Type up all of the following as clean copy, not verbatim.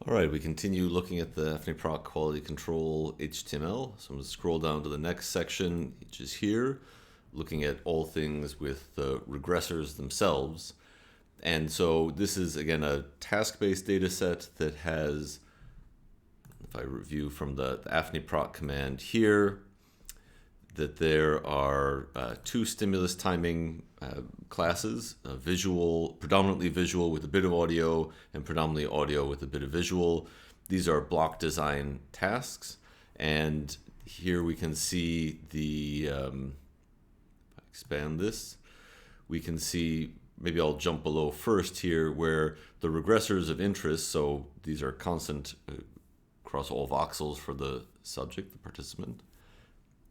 All right, we continue looking at the AFNI Proc Quality Control HTML. So I'm going to scroll down to the next section, which is here, looking at all things with the regressors themselves. And so this is, again, a task-based data set that has, if I review from the AFNI Proc command here, that there are two stimulus timing classes, predominantly visual with a bit of audio, and predominantly audio with a bit of visual. These are block design tasks, and here we can see the, if I expand this, we can see, maybe I'll jump below first here, where the regressors of interest, so these are constant across all voxels for the subject, the participant.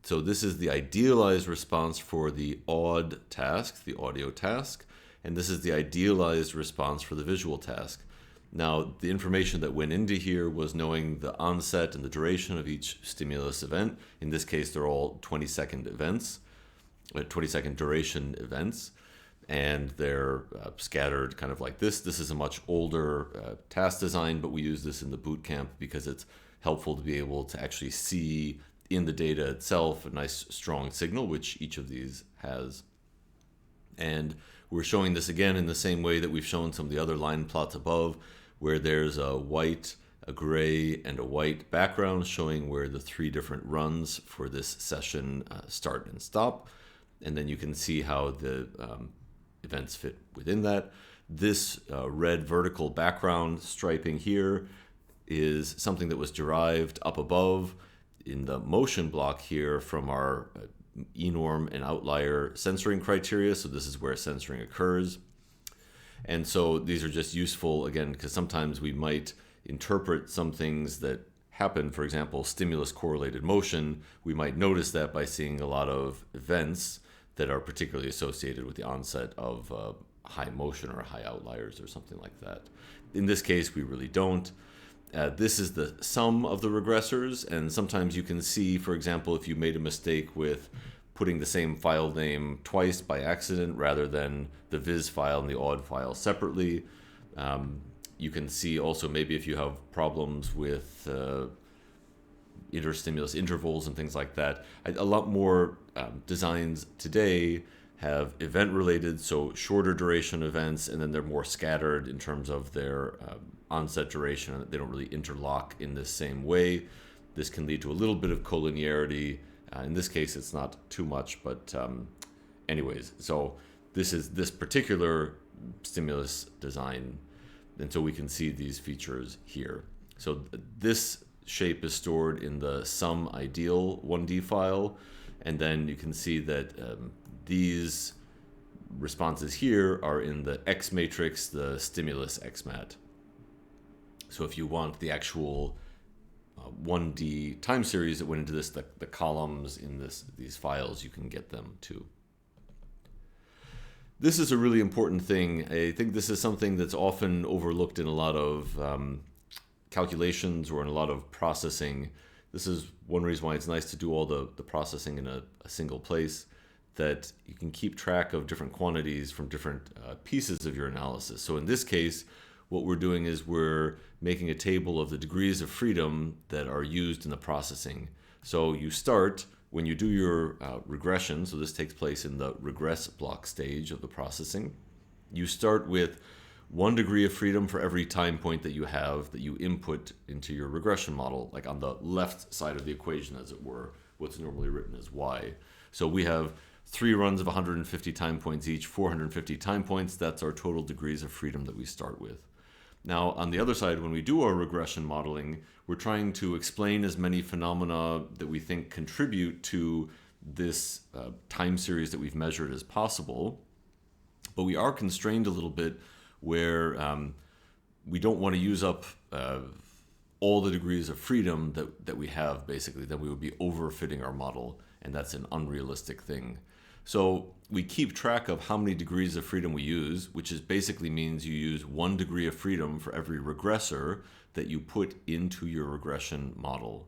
So this is the idealized response for the odd task, the audio task, and this is the idealized response for the visual task. Now, the information that went into here was knowing the onset and the duration of each stimulus event. In this case, they're all 20-second events, 20-second duration events, and they're scattered kind of like this. This is a much older task design, but we use this in the bootcamp because it's helpful to be able to actually see in the data itself a nice strong signal, which each of these has. And we're showing this again in the same way that we've shown some of the other line plots above, where there's a white, a gray, and a white background showing where the three different runs for this session start and stop. And then you can see how the events fit within that. This red vertical background striping here is something that was derived up above in the motion block here from our enorm and outlier censoring criteria. So this is where censoring occurs. And so these are just useful, again, because sometimes we might interpret some things that happen. For example, stimulus correlated motion. We might notice that by seeing a lot of events that are particularly associated with the onset of high motion or high outliers or something like that. In this case, we really don't. This is the sum of the regressors, and sometimes you can see, for example, if you made a mistake with putting the same file name twice by accident rather than the viz file and the odd file separately. You can see also maybe if you have problems with interstimulus intervals and things like that. A lot more designs today have event related, so shorter duration events, and then they're more scattered in terms of their onset duration. They don't really interlock in the same way. This can lead to a little bit of collinearity. In this case, it's not too much, but anyways, so this is this particular stimulus design, and so we can see these features here. So this shape is stored in the sum ideal 1D file, and then you can see that these responses here are in the X matrix, the stimulus XMAT. So if you want the actual 1D time series that went into this, the columns in these files, you can get them too. This is a really important thing. I think this is something that's often overlooked in a lot of calculations or in a lot of processing. This is one reason why it's nice to do all the processing in a single place, that you can keep track of different quantities from different pieces of your analysis. So in this case, what we're doing is we're making a table of the degrees of freedom that are used in the processing. So you start, when you do your regression, so this takes place in the regress block stage of the processing, you start with 1 degree of freedom for every time point that you have that you input into your regression model, like on the left side of the equation, as it were, what's normally written as y. So we have 3 runs of 150 time points each, 450 time points. That's our total degrees of freedom that we start with. Now, on the other side, when we do our regression modeling, we're trying to explain as many phenomena that we think contribute to this time series that we've measured as possible. But we are constrained a little bit where we don't want to use up all the degrees of freedom that we have, basically. Then we would be overfitting our model, and that's an unrealistic thing. So we keep track of how many degrees of freedom we use, which is basically means you use 1 degree of freedom for every regressor that you put into your regression model.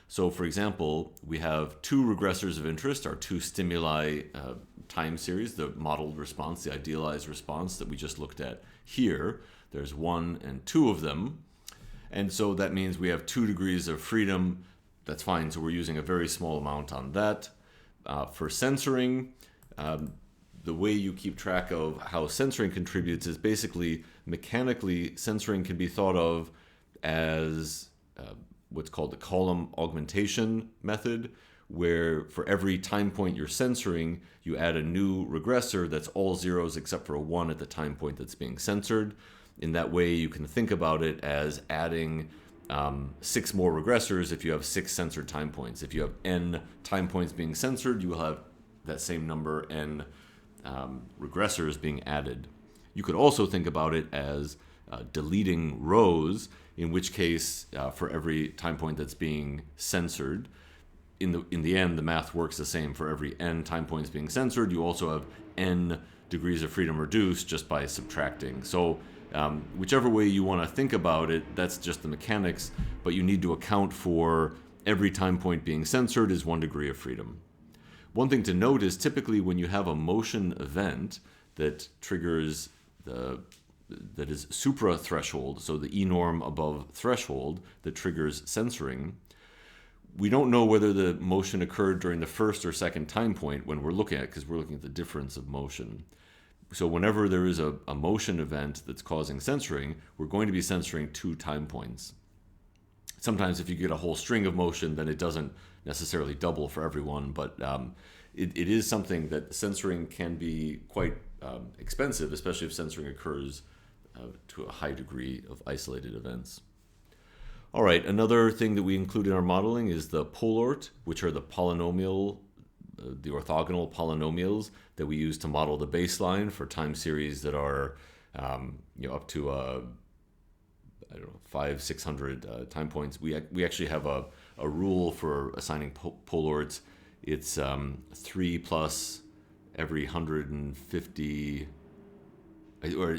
So for example, we have 2 regressors of interest, our 2 stimuli time series, the modeled response, the idealized response that we just looked at here. There's 1 and 2 of them. And so that means we have 2 degrees of freedom. That's fine. So we're using a very small amount on that. For censoring, the way you keep track of how censoring contributes is basically mechanically censoring can be thought of as what's called the column augmentation method, where for every time point you're censoring, you add a new regressor that's all zeros except for a 1 at the time point that's being censored. In that way, you can think about it as adding 6 more regressors if you have 6 censored time points. If you have n time points being censored, you will have that same number, n regressors being added. You could also think about it as deleting rows, in which case for every time point that's being censored, in the end the math works the same. For every n time points being censored, you also have n degrees of freedom reduced just by subtracting. So whichever way you want to think about it, that's just the mechanics, but you need to account for every time point being censored is 1 degree of freedom. One thing to note is typically when you have a motion event that triggers that is supra-threshold, so the E-norm above threshold that triggers censoring, we don't know whether the motion occurred during the first or second time point when we're looking at it, because we're looking at the difference of motion. So whenever there is a motion event that's causing censoring, we're going to be censoring 2 time points. Sometimes if you get a whole string of motion, then it doesn't necessarily double for everyone, but it is something that censoring can be quite expensive, especially if censoring occurs to a high degree of isolated events. All right, another thing that we include in our modeling is the polort, which are the orthogonal polynomials that we use to model the baseline for time series that are up to 500-600 time points. We actually have a rule for assigning polorts. It's 3 plus every 150, or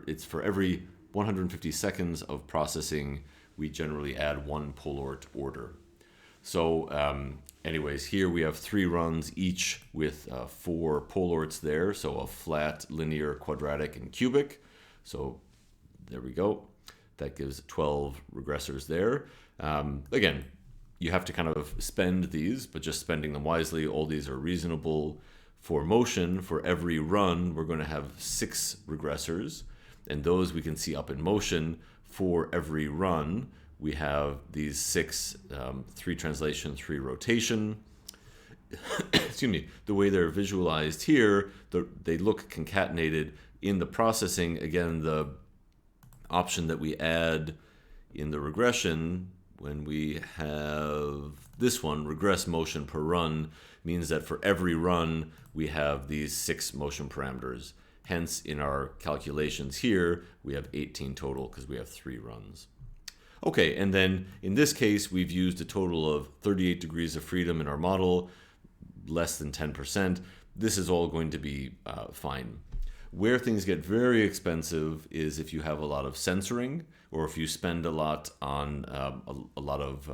it's for every 150 seconds of processing, we generally add 1 polort order. So anyways, here we have 3 runs, each with 4 polorts there. So a flat, linear, quadratic, and cubic. So there we go. That gives 12 regressors there. Again, you have to kind of spend these, but just spending them wisely. All these are reasonable. For motion, for every run, we're going to have 6 regressors, and those we can see up in motion. For every run, we have these 6, 3 translation, 3 rotation. Excuse me. The way they're visualized here, they look concatenated in the processing. Again, the option that we add in the regression when we have this one, regress motion per run, means that for every run we have these 6 motion parameters. Hence, in our calculations here, we have 18 total because we have 3 runs. Okay, and then in this case, we've used a total of 38 degrees of freedom in our model, less than 10%. This is all going to be fine. Where things get very expensive is if you have a lot of censoring, or if you spend a lot on a lot of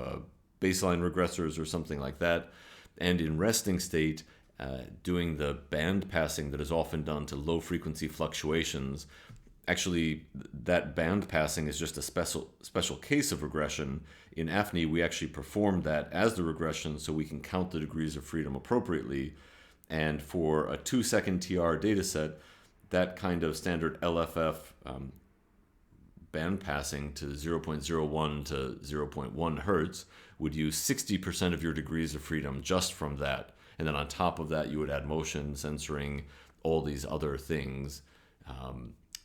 baseline regressors or something like that. And in resting state, doing the band passing that is often done to low frequency fluctuations, actually that band passing is just a special case of regression. In AFNI, we actually perform that as the regression so we can count the degrees of freedom appropriately. And for a 2-second TR dataset, that kind of standard LFF band passing to 0.01 to 0.1 hertz would use 60% of your degrees of freedom just from that. And then on top of that, you would add motion, censoring, all these other things.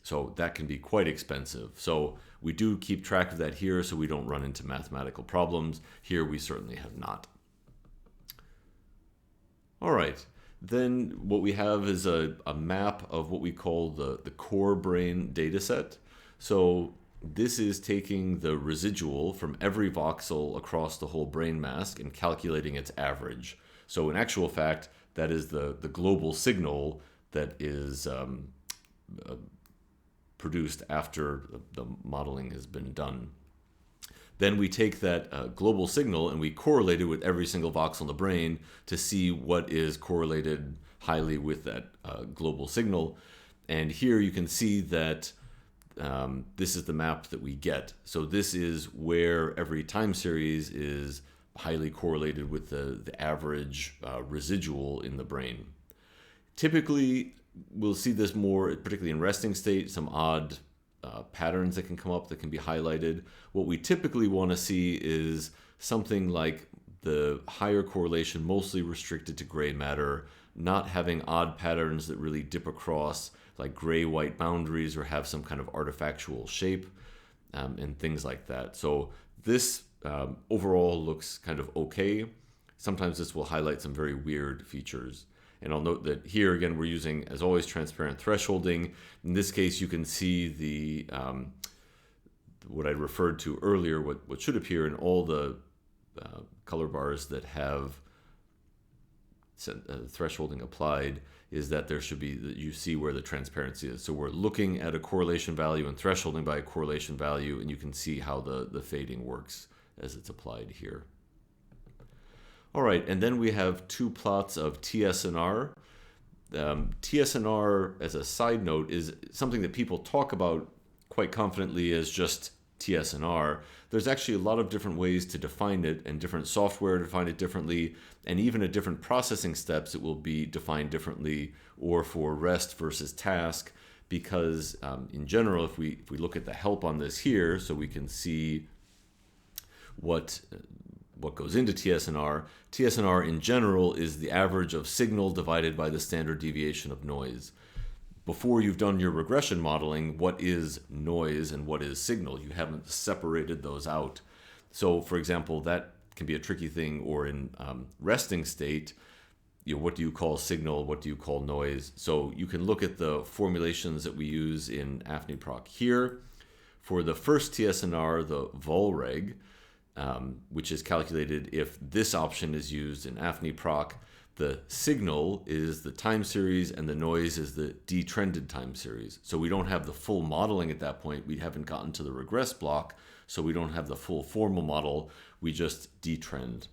So that can be quite expensive. So we do keep track of that here so we don't run into mathematical problems. Here we certainly have not. All right. Then what we have is a map of what we call the core brain data set. So this is taking the residual from every voxel across the whole brain mask and calculating its average. So in actual fact, that is the global signal that is produced after the modeling has been done. Then we take that global signal and we correlate it with every single voxel in the brain to see what is correlated highly with that global signal. And here you can see that this is the map that we get. So this is where every time series is highly correlated with the average residual in the brain. Typically, we'll see this more, particularly in resting state, some odd patterns that can come up that can be highlighted. What we typically want to see is something like the higher correlation, mostly restricted to gray matter, not having odd patterns that really dip across like gray-white boundaries or have some kind of artifactual shape, and things like that. So this overall looks kind of okay. Sometimes this will highlight some very weird features. And I'll note that here, again, we're using, as always, transparent thresholding. In this case, you can see the what I referred to earlier, what should appear in all the color bars that have thresholding applied, is that there should be, that you see where the transparency is. So we're looking at a correlation value and thresholding by a correlation value, and you can see how the fading works as it's applied here. All right, and then we have two plots of TSNR. TSNR, as a side note, is something that people talk about quite confidently as just TSNR. There's actually a lot of different ways to define it, and different software to define it differently, and even at different processing steps it will be defined differently, or for rest versus task, because in general, if we look at the help on this here, so we can see what goes into TSNR. TSNR in general is the average of signal divided by the standard deviation of noise. Before you've done your regression modeling, what is noise and what is signal? You haven't separated those out. So for example, that can be a tricky thing, or in resting state, what do you call signal? What do you call noise? So you can look at the formulations that we use in AFNI Proc here. For the first TSNR, the vorig, which is calculated if this option is used in AFNI Proc, the signal is the time series and the noise is the detrended time series. So we don't have the full modeling at that point. We haven't gotten to the regress block, so we don't have the full formal model. We just detrend.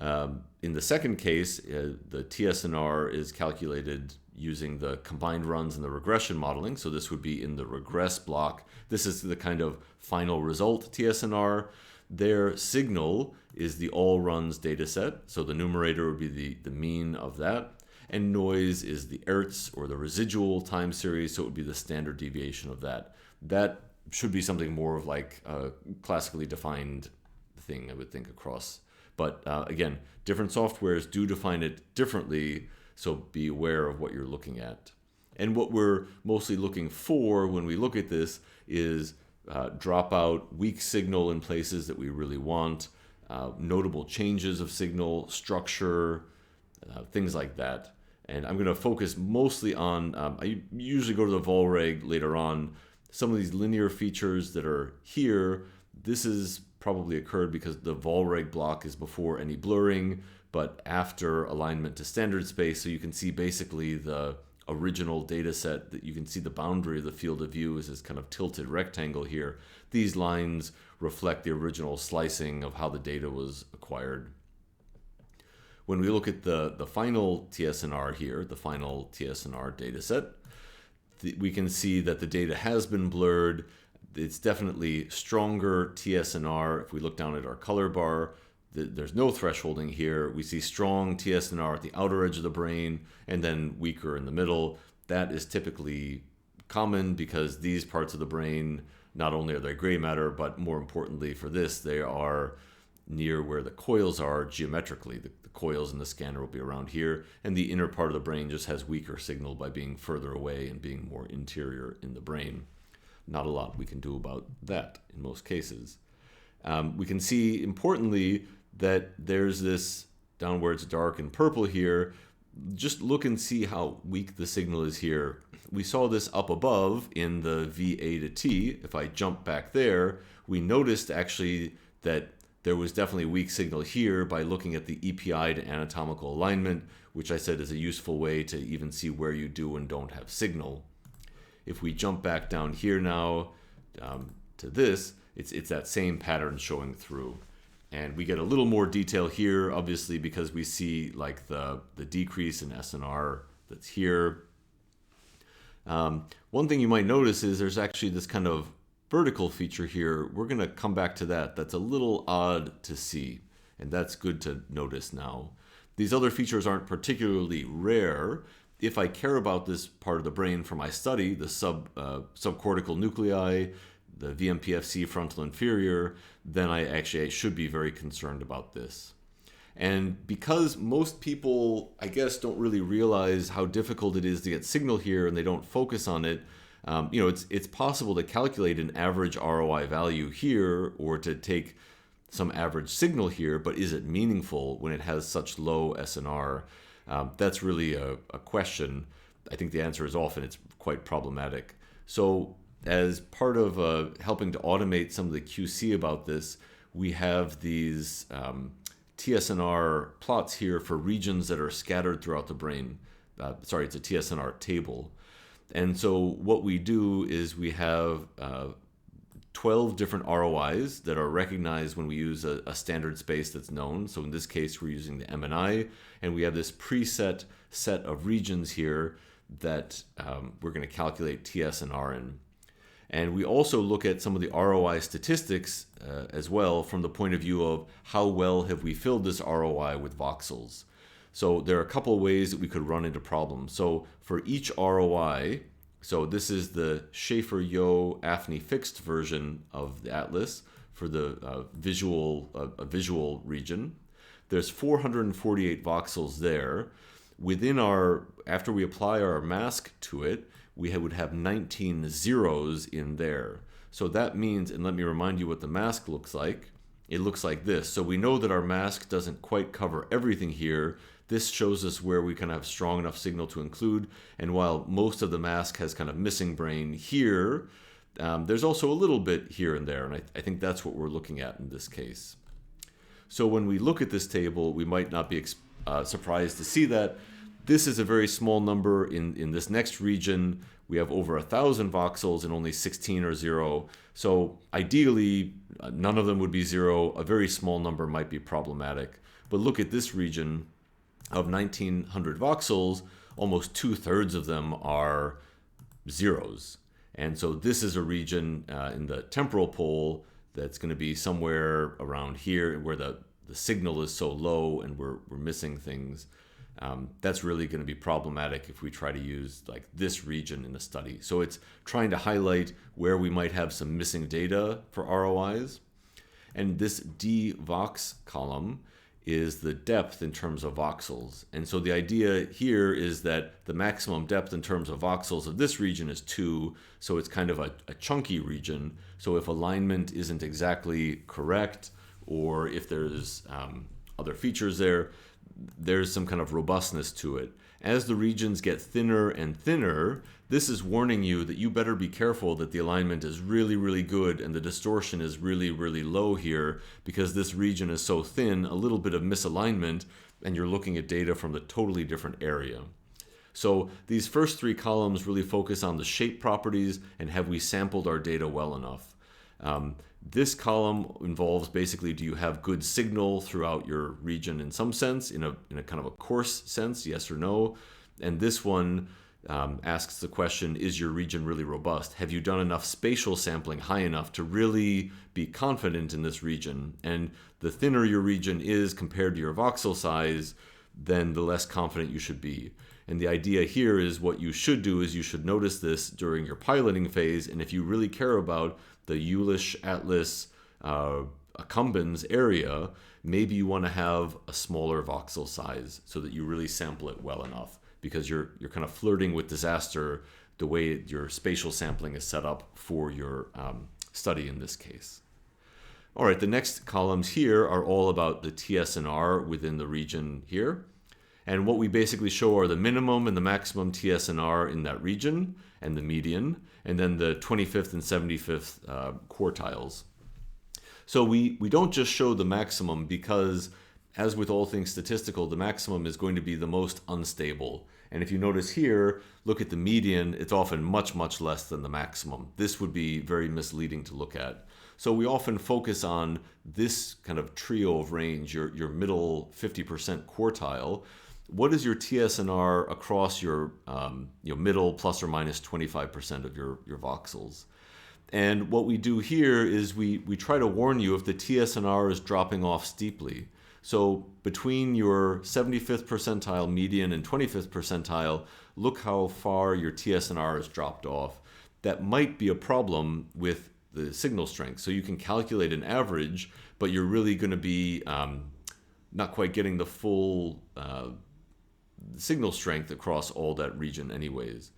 In the second case, the TSNR is calculated using the combined runs and the regression modeling. So this would be in the regress block. This is the kind of final result TSNR. Their signal is the all runs data set. So the numerator would be the mean of that. And noise is the Ertz, or the residual time series. So it would be the standard deviation of that. That should be something more of like a classically defined thing, I would think, across. But again, different softwares do define it differently. So be aware of what you're looking at. And what we're mostly looking for when we look at this is drop out weak signal in places that we really want, notable changes of signal structure, things like that. And I'm going to focus mostly on, I usually go to the vorig later on, some of these linear features that are here. This is probably occurred because the vorig block is before any blurring, but after alignment to standard space. So you can see basically the original data set, that you can see the boundary of the field of view is this kind of tilted rectangle here. These lines reflect the original slicing of how the data was acquired. When we look at the final TSNR here, the final TSNR data set, we can see that the data has been blurred. It's definitely stronger TSNR. If we look down at our color bar, there's no thresholding here. We see strong TSNR at the outer edge of the brain and then weaker in the middle. That is typically common because these parts of the brain, not only are they gray matter, but more importantly for this, they are near where the coils are geometrically. The coils in the scanner will be around here, and the inner part of the brain just has weaker signal by being further away and being more interior in the brain. Not a lot we can do about that in most cases. We can see, importantly, that there's this downwards dark and purple here. Just look and see how weak the signal is here. We saw this up above in the VA to T. If I jump back there, we noticed actually that there was definitely a weak signal here by looking at the EPI to anatomical alignment, which I said is a useful way to even see where you do and don't have signal. If we jump back down here now to this, it's that same pattern showing through. And we get a little more detail here, obviously, because we see like the decrease in SNR that's here. One thing you might notice is there's actually this kind of vertical feature here. We're going to come back to that. That's a little odd to see, and that's good to notice now. These other features aren't particularly rare. If I care about this part of the brain for my study, the subcortical nuclei, the VMPFC frontal inferior, then I should be very concerned about this. And because most people, I guess, don't really realize how difficult it is to get signal here and they don't focus on it, it's possible to calculate an average ROI value here or to take some average signal here, but is it meaningful when it has such low SNR? That's really a question. I think the answer is often it's quite problematic. So as part of helping to automate some of the QC about this, we have these TSNR plots here for regions that are scattered throughout the brain. It's a TSNR table. And so what we do is we have 12 different ROIs that are recognized when we use a standard space that's known. So in this case, we're using the MNI, and we have this preset set of regions here that we're going to calculate TSNR in. And we also look at some of the ROI statistics as well from the point of view of how well have we filled this ROI with voxels. So there are a couple of ways that we could run into problems. So for each ROI, so this is the Schaefer-Yeo AFNI fixed version of the atlas for the visual region. There's 448 voxels there. After we apply our mask to it, we would have 19 zeros in there. So that means, and let me remind you what the mask looks like. It looks like this. So we know that our mask doesn't quite cover everything here. This shows us where we kind of have strong enough signal to include. And while most of the mask has kind of missing brain here, there's also a little bit here and there. And I think that's what we're looking at in this case. So when we look at this table, we might not be surprised to see that this is a very small number. In this next region, we have over 1,000 voxels and only 16 are 0. So ideally, none of them would be 0. A very small number might be problematic. But look at this region of 1,900 voxels, almost 2/3 of them are zeros. And so this is a region in the temporal pole that's going to be somewhere around here where the signal is so low and we're missing things. That's really going to be problematic if we try to use like this region in the study. So it's trying to highlight where we might have some missing data for ROIs. And this dvox column is the depth in terms of voxels. And so the idea here is that the maximum depth in terms of voxels of this region is 2. So it's kind of a chunky region. So if alignment isn't exactly correct, or if there's other features there's some kind of robustness to it. As the regions get thinner and thinner, this is warning you that you better be careful that the alignment is really, really good and the distortion is really, really low here, because this region is so thin, a little bit of misalignment, and you're looking at data from a totally different area. So these first 3 columns really focus on the shape properties and have we sampled our data well enough. This column involves basically, do you have good signal throughout your region in some sense, in a kind of a coarse sense, yes or no? And this one asks the question, is your region really robust? Have you done enough spatial sampling high enough to really be confident in this region? And the thinner your region is compared to your voxel size, then the less confident you should be. And the idea here is what you should do is you should notice this during your piloting phase. And if you really care about the Jülich Atlas accumbens area, maybe you want to have a smaller voxel size so that you really sample it well enough, because you're kind of flirting with disaster the way your spatial sampling is set up for your study in this case. All right, the next columns here are all about the TSNR within the region here. And what we basically show are the minimum and the maximum TSNR in that region and the median, and then the 25th and 75th quartiles. So we don't just show the maximum because, as with all things statistical, the maximum is going to be the most unstable. And if you notice here, look at the median, it's often much, much less than the maximum. This would be very misleading to look at. So we often focus on this kind of trio of range, your middle 50% quartile. what is your TSNR across your middle plus or minus 25% of your voxels. And what we do here is we try to warn you if the TSNR is dropping off steeply. So between your 75th percentile median and 25th percentile, look how far your TSNR has dropped off. That might be a problem with the signal strength. So you can calculate an average, but you're really going to be not quite getting the full signal strength across all that region anyways.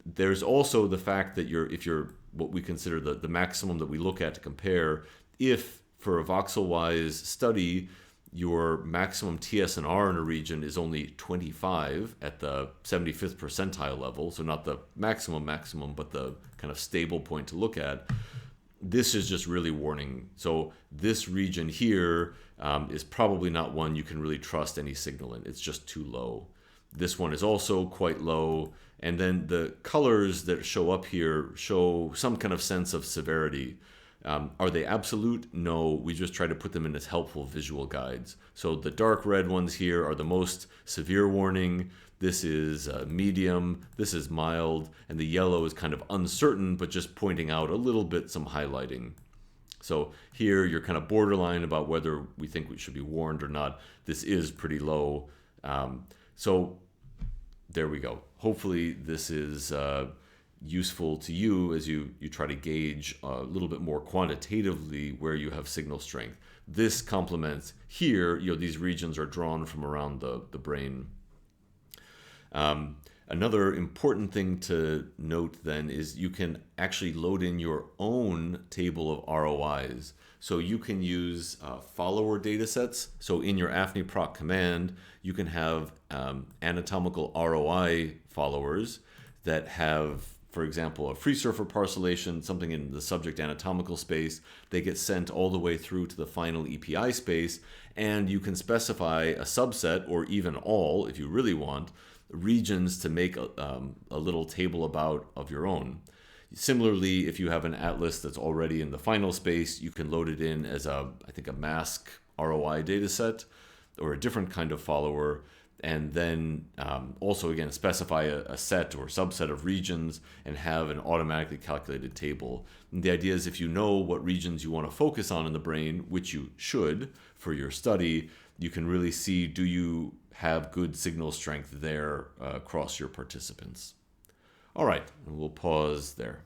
There's also the fact that if you're what we consider the maximum that we look at to compare, if for a voxel-wise study, your maximum TSNR in a region is only 25 at the 75th percentile level, so not the maximum, but the kind of stable point to look at, this is just really warning. So this region here is probably not one you can really trust any signal in. It's just too low. This one is also quite low. And then the colors that show up here show some kind of sense of severity. Are they absolute? No, we just try to put them in as helpful visual guides. So the dark red ones here are the most severe warning. This is medium, this is mild, and the yellow is kind of uncertain, but just pointing out a little bit some highlighting. So here you're kind of borderline about whether we think we should be warned or not. This is pretty low. So there we go. Hopefully this is useful to you as you try to gauge a little bit more quantitatively where you have signal strength. This complements here, these regions are drawn from around the brain. Another important thing to note then is you can actually load in your own table of ROIs. So you can use follower data sets. So in your AFNI proc command, you can have anatomical ROI followers that have, for example, a free surfer parcellation, something in the subject anatomical space. They get sent all the way through to the final EPI space, and you can specify a subset, or even all, if you really want, regions to make a little table about of your own. Similarly, if you have an atlas that's already in the final space, you can load it in as I think a mask ROI data set or a different kind of follower, and then also again specify a set or subset of regions and have an automatically calculated table. And the idea is if you know what regions you want to focus on in the brain, which you should for your study, you can really see, do you have good signal strength there across your participants. All right, and we'll pause there.